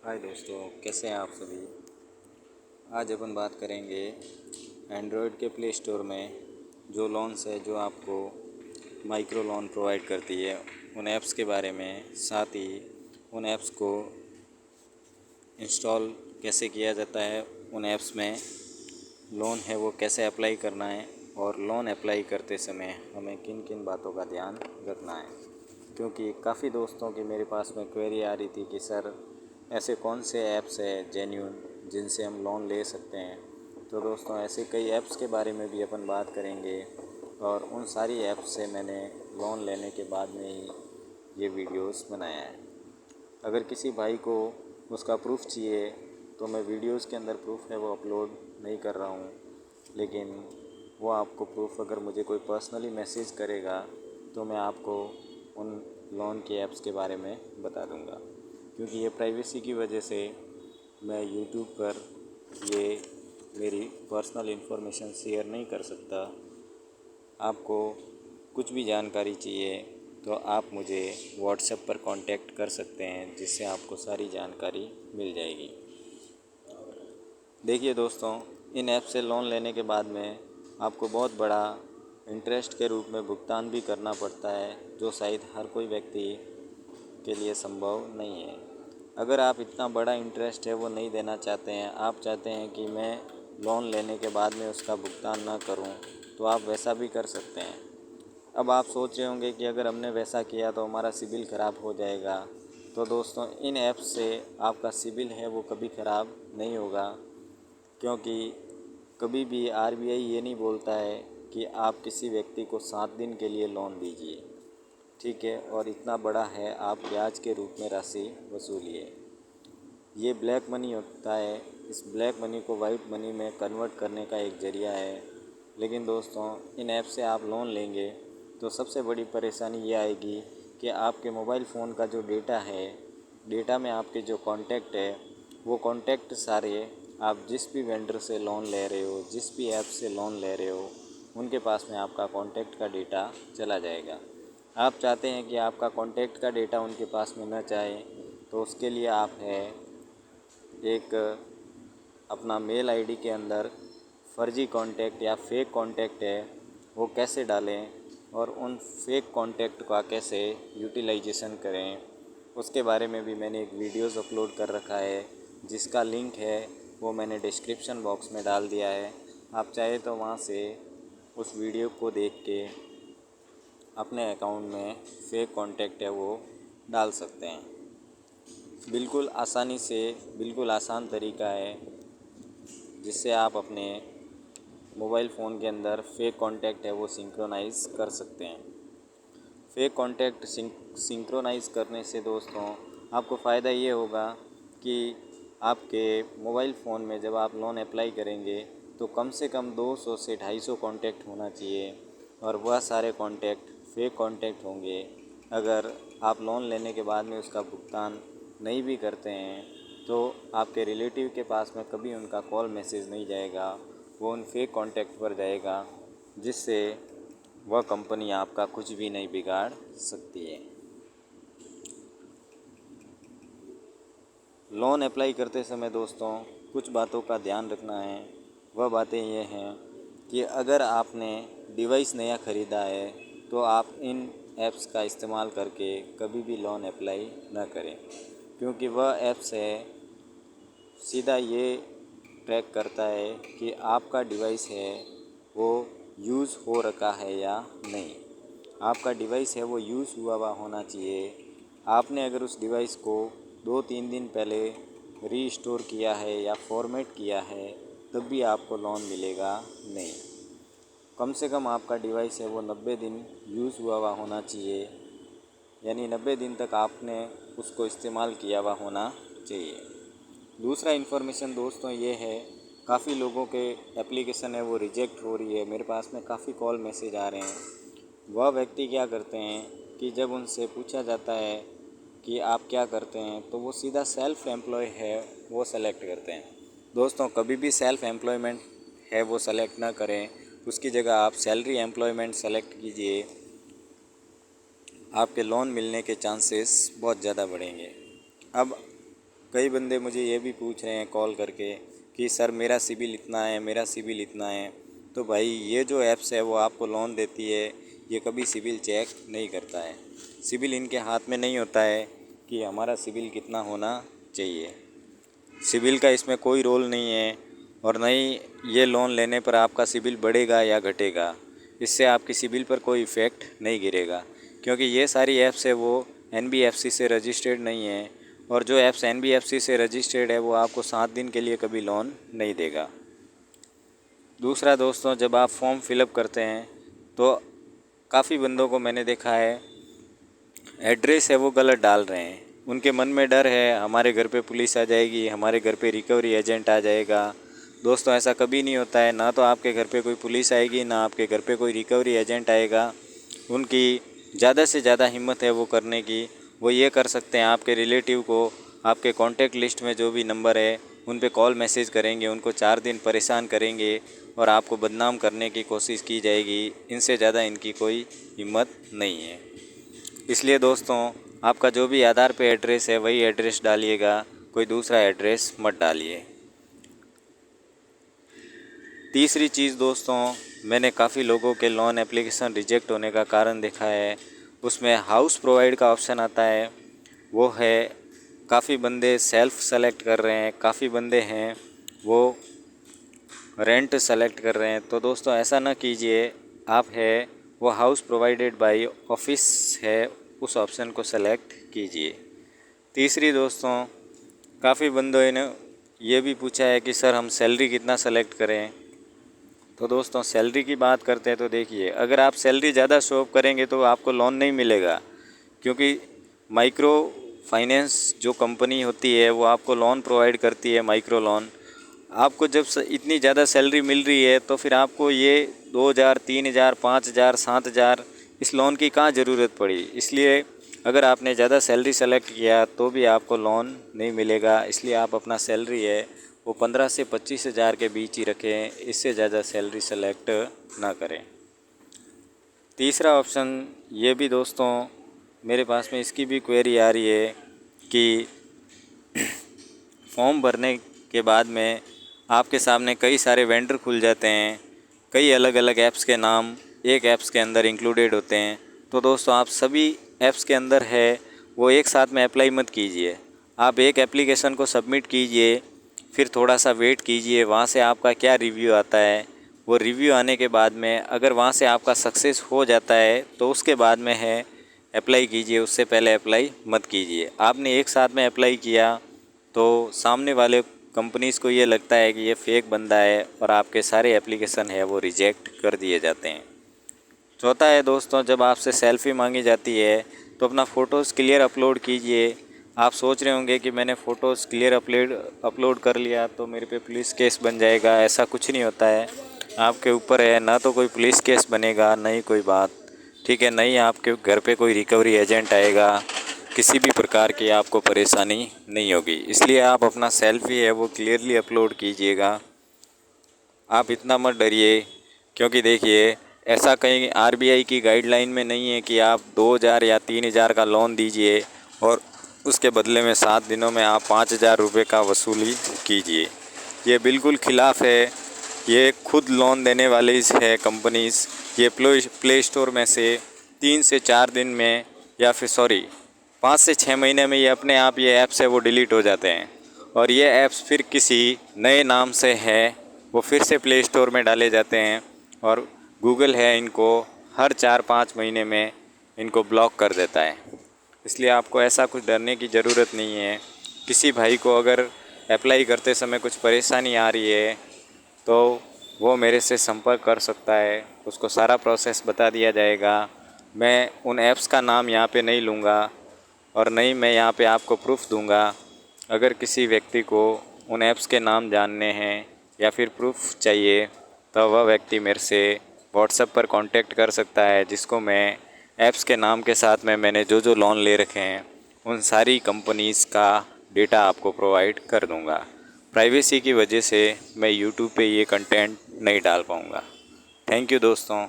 हाय दोस्तों, कैसे हैं आप सभी। आज अपन बात करेंगे एंड्रॉयड के प्ले स्टोर में जो लोन्स है जो आपको माइक्रो लोन प्रोवाइड करती है उन ऐप्स के बारे में। साथ ही उन ऐप्स को इंस्टॉल कैसे किया जाता है, उन ऐप्स में लोन है वो कैसे अप्लाई करना है और लोन अप्लाई करते समय हमें किन किन बातों का ध्यान रखना है। क्योंकि काफ़ी दोस्तों की मेरे पास में क्वेरी आ रही थी कि सर ऐसे कौन से ऐप्स है जेन्युइन जिनसे हम लोन ले सकते हैं। तो दोस्तों ऐसे कई ऐप्स के बारे में भी अपन बात करेंगे और उन सारी ऐप्स से मैंने लोन लेने के बाद में ही ये वीडियोस बनाया है। अगर किसी भाई को उसका प्रूफ़ चाहिए तो मैं वीडियोस के अंदर प्रूफ़ है वो अपलोड नहीं कर रहा हूँ, लेकिन वो आपको प्रूफ़ अगर मुझे कोई पर्सनली मैसेज करेगा तो मैं आपको उन लोन के ऐप्स के बारे में बता दूँगा। क्योंकि ये प्राइवेसी की वजह से मैं यूट्यूब पर ये मेरी पर्सनल इन्फॉर्मेशन शेयर नहीं कर सकता। आपको कुछ भी जानकारी चाहिए तो आप मुझे व्हाट्सएप पर कांटेक्ट कर सकते हैं, जिससे आपको सारी जानकारी मिल जाएगी। देखिए दोस्तों, इन ऐप से लोन लेने के बाद में आपको बहुत बड़ा इंटरेस्ट के रूप में भुगतान भी करना पड़ता है, जो शायद हर कोई व्यक्ति के लिए संभव नहीं है। अगर आप इतना बड़ा इंटरेस्ट है वो नहीं देना चाहते हैं, आप चाहते हैं कि मैं लोन लेने के बाद में उसका भुगतान ना करूं, तो आप वैसा भी कर सकते हैं। अब आप सोच रहे होंगे कि अगर हमने वैसा किया तो हमारा सिबिल ख़राब हो जाएगा। तो दोस्तों इन ऐप्स से आपका सिबिल है वो कभी ख़राब नहीं होगा, क्योंकि कभी भी आरबीआई ये नहीं बोलता है कि आप किसी व्यक्ति को 7 दिन के लिए लोन दीजिए, ठीक है, और इतना बड़ा है आप ब्याज के रूप में राशि वसूलिए। ये ब्लैक मनी होता है। इस ब्लैक मनी को वाइट मनी में कन्वर्ट करने का एक ज़रिया है। लेकिन दोस्तों इन ऐप से आप लोन लेंगे तो सबसे बड़ी परेशानी ये आएगी कि आपके मोबाइल फ़ोन का जो डेटा है, डेटा में आपके जो कॉन्टैक्ट है, वो कॉन्टैक्ट सारे आप जिस भी वेंडर से लोन ले रहे हो, जिस भी ऐप से लोन ले रहे हो, उनके पास में आपका कॉन्टैक्ट का डेटा चला जाएगा। आप चाहते हैं कि आपका कॉन्टैक्ट का डेटा उनके पास में न जाए, तो उसके लिए आप है एक अपना मेल आईडी के अंदर फ़र्ज़ी कॉन्टैक्ट या फेक कॉन्टैक्ट है वो कैसे डालें और उन फेक कॉन्टैक्ट का कैसे यूटिलाइजेशन करें, उसके बारे में भी मैंने एक वीडियोज़ अपलोड कर रखा है, जिसका लिंक है वो मैंने डिस्क्रिप्शन बॉक्स में डाल दिया है। आप चाहे तो वहाँ से उस वीडियो को देख के अपने अकाउंट में फेक कॉन्टैक्ट है वो डाल सकते हैं। बिल्कुल आसानी से, बिल्कुल आसान तरीका है जिससे आप अपने मोबाइल फ़ोन के अंदर फेक कॉन्टैक्ट है वो सिंक्रोनाइज़ कर सकते हैं। फेक कॉन्टैक्ट सिंक्रोनाइज़ करने से दोस्तों आपको फ़ायदा ये होगा कि आपके मोबाइल फ़ोन में जब आप लोन अप्लाई करेंगे तो कम से कम 200 से 250 कॉन्टैक्ट होना चाहिए, और वह सारे कॉन्टैक्ट फेक कॉन्टैक्ट होंगे। अगर आप लोन लेने के बाद में उसका भुगतान नहीं भी करते हैं तो आपके रिलेटिव के पास में कभी उनका कॉल मैसेज नहीं जाएगा, वो उन फेक कॉन्टैक्ट पर जाएगा, जिससे वह कंपनी आपका कुछ भी नहीं बिगाड़ सकती है। लोन अप्लाई करते समय दोस्तों कुछ बातों का ध्यान रखना है। वह बातें ये हैं कि अगर आपने डिवाइस नया ख़रीदा है तो आप इन ऐप्स का इस्तेमाल करके कभी भी लोन अप्लाई ना करें, क्योंकि वह ऐप्स है सीधा ये ट्रैक करता है कि आपका डिवाइस है वो यूज़ हो रखा है या नहीं। आपका डिवाइस है वो यूज़ हुआ हुआ होना चाहिए। आपने अगर उस डिवाइस को 2-3 दिन पहले रीस्टोर किया है या फॉर्मेट किया है तब भी आपको लोन मिलेगा नहीं। कम से कम आपका डिवाइस है वो 90 दिन यूज़ हुआ हुआ होना चाहिए, यानी 90 दिन तक आपने उसको इस्तेमाल किया हुआ होना चाहिए। दूसरा इन्फॉर्मेशन दोस्तों ये है, काफ़ी लोगों के एप्लीकेशन है वो रिजेक्ट हो रही है। मेरे पास में काफ़ी कॉल मैसेज आ रहे हैं। वह व्यक्ति क्या करते हैं कि जब उनसे पूछा जाता है कि आप क्या करते हैं तो वो सीधा सेल्फ़ एम्प्लॉय है वो सेलेक्ट करते हैं। दोस्तों कभी भी सेल्फ़ एम्प्लॉयमेंट है वो सेलेक्ट ना करें, उसकी जगह आप सैलरी एम्प्लॉयमेंट सेलेक्ट कीजिए। आपके लोन मिलने के चांसेस बहुत ज़्यादा बढ़ेंगे। अब कई बंदे मुझे ये भी पूछ रहे हैं कॉल करके कि सर मेरा सिबिल इतना है, मेरा सिबिल इतना है। तो भाई ये जो ऐप्स है वो आपको लोन देती है, ये कभी सिबिल चेक नहीं करता है। सिबिल इनके हाथ में नहीं होता है कि हमारा सिबिल कितना होना चाहिए। सिबिल का इसमें कोई रोल नहीं है और न ही ये लोन लेने पर आपका सिबिल बढ़ेगा या घटेगा। इससे आपकी सिबिल पर कोई इफ़ेक्ट नहीं गिरेगा, क्योंकि ये सारी ऐप्स है वो NBFC से रजिस्टर्ड नहीं है, और जो ऐप्स NBFC से रजिस्टर्ड है वो आपको 7 दिन के लिए कभी लोन नहीं देगा। दूसरा दोस्तों, जब आप फॉर्म फिलअप करते हैं तो काफ़ी बंदों को मैंने देखा है एड्रेस है वो गलत डाल रहे हैं। उनके मन में डर है हमारे घर पे पुलिस आ जाएगी, हमारे घर पे रिकवरी एजेंट आ जाएगा। दोस्तों ऐसा कभी नहीं होता है, ना तो आपके घर पे कोई पुलिस आएगी, ना आपके घर पे कोई रिकवरी एजेंट आएगा। उनकी ज़्यादा से ज़्यादा हिम्मत है वो करने की। वो ये कर सकते हैं, आपके रिलेटिव को आपके कॉन्टैक्ट लिस्ट में जो भी नंबर है उन पे कॉल मैसेज करेंगे, उनको 4 दिन परेशान करेंगे और आपको बदनाम करने की कोशिश की जाएगी। इनसे ज़्यादा इनकी कोई हिम्मत नहीं है। इसलिए दोस्तों, आपका जो भी आधार पे एड्रेस है वही एड्रेस डालिएगा, कोई दूसरा एड्रेस मत डालिए। तीसरी चीज़ दोस्तों, मैंने काफ़ी लोगों के लोन एप्लीकेशन रिजेक्ट होने का कारण देखा है, उसमें हाउस प्रोवाइड का ऑप्शन आता है। वो है काफ़ी बंदे सेल्फ़ सेलेक्ट कर रहे हैं, काफ़ी बंदे हैं वो रेंट सेलेक्ट कर रहे हैं। तो दोस्तों ऐसा ना कीजिए, आप है वो हाउस प्रोवाइडेड बाय ऑफिस है उस ऑप्शन को सेलेक्ट कीजिए। तीसरी दोस्तों, काफ़ी बंदों ने ये भी पूछा है कि सर हम सैलरी कितना सेलेक्ट करें। तो दोस्तों सैलरी की बात करते हैं तो देखिए, अगर आप सैलरी ज़्यादा शो ऑफ करेंगे तो आपको लोन नहीं मिलेगा, क्योंकि माइक्रो फाइनेंस जो कंपनी होती है वो आपको लोन प्रोवाइड करती है, माइक्रो लोन। आपको जब इतनी ज़्यादा सैलरी मिल रही है तो फिर आपको ये 2000, 3000, 5000, 7000 इस लोन की कहाँ ज़रूरत पड़ी। इसलिए अगर आपने ज़्यादा सैलरी सेलेक्ट किया तो भी आपको लोन नहीं मिलेगा। इसलिए आप अपना सैलरी है वो 15 से 25 हज़ार के बीच ही रखें, इससे ज़्यादा सैलरी सेलेक्ट ना करें। तीसरा ऑप्शन ये भी दोस्तों मेरे पास में इसकी भी क्वेरी आ रही है कि फॉर्म भरने के बाद में आपके सामने कई सारे वेंडर खुल जाते हैं, कई अलग अलग ऐप्स के नाम एक ऐप्स के अंदर इंक्लूडेड होते हैं। तो दोस्तों आप सभी ऐप्स के अंदर है वो एक साथ में अप्लाई मत कीजिए। आप एक एप्लीकेशन को सबमिट कीजिए, फिर थोड़ा सा वेट कीजिए, वहाँ से आपका क्या रिव्यू आता है। वो रिव्यू आने के बाद में अगर वहाँ से आपका सक्सेस हो जाता है तो उसके बाद में है अप्लाई कीजिए, उससे पहले अप्लाई मत कीजिए। आपने एक साथ में अप्लाई किया तो सामने वाले कंपनीज़ को ये लगता है कि ये फेक बंदा है और आपके सारे एप्लीकेशन है वो रिजेक्ट कर दिए जाते हैं। चौथा है दोस्तों, जब आपसे सेल्फ़ी मांगी जाती है तो अपना फ़ोटोज़ क्लियर अपलोड कीजिए। आप सोच रहे होंगे कि मैंने फ़ोटोज़ क्लियर अपलोड कर लिया तो मेरे पे पुलिस केस बन जाएगा। ऐसा कुछ नहीं होता है, आपके ऊपर है, ना तो कोई पुलिस केस बनेगा, ना ही कोई बात, ठीक है, ना ही आपके घर पे कोई रिकवरी एजेंट आएगा, किसी भी प्रकार की आपको परेशानी नहीं होगी। इसलिए आप अपना सेल्फ़ी है वो क्लियरली अपलोड कीजिएगा। आप इतना मत डरिए, क्योंकि देखिए ऐसा कहीं RBI की गाइडलाइन में नहीं है कि आप 2000 या 3000 का लोन दीजिए और उसके बदले में 7 दिनों में आप 5000 रुपये का वसूली कीजिए। ये बिल्कुल खिलाफ़ है। ये खुद लोन देने वाले है कंपनीज़, ये प्ले स्टोर में से 3 से 4 दिन में या फिर 5 से 6 महीने में ये अपने आप ये ऐप्स है वो डिलीट हो जाते हैं, और ये ऐप्स फिर किसी नए नाम से है वो फिर से प्ले स्टोर में डाले जाते हैं, और गूगल है इनको हर 4-5 महीने में इनको ब्लॉक कर देता है। इसलिए आपको ऐसा कुछ डरने की ज़रूरत नहीं है। किसी भाई को अगर अप्लाई करते समय कुछ परेशानी आ रही है तो वो मेरे से संपर्क कर सकता है, उसको सारा प्रोसेस बता दिया जाएगा। मैं उन ऐप्स का नाम यहाँ पे नहीं लूँगा और नहीं मैं यहाँ पे आपको प्रूफ़ दूँगा। अगर किसी व्यक्ति को उन ऐप्स के नाम जानने हैं या फिर प्रूफ़ चाहिए तो वह व्यक्ति मेरे से व्हाट्सएप पर कांटेक्ट कर सकता है, जिसको मैं ऐप्स के नाम के साथ में मैंने जो जो लोन ले रखे हैं उन सारी कंपनीज़ का डेटा आपको प्रोवाइड कर दूँगा। प्राइवेसी की वजह से मैं यूट्यूब पे ये कंटेंट नहीं डाल पाऊँगा। थैंक यू दोस्तों।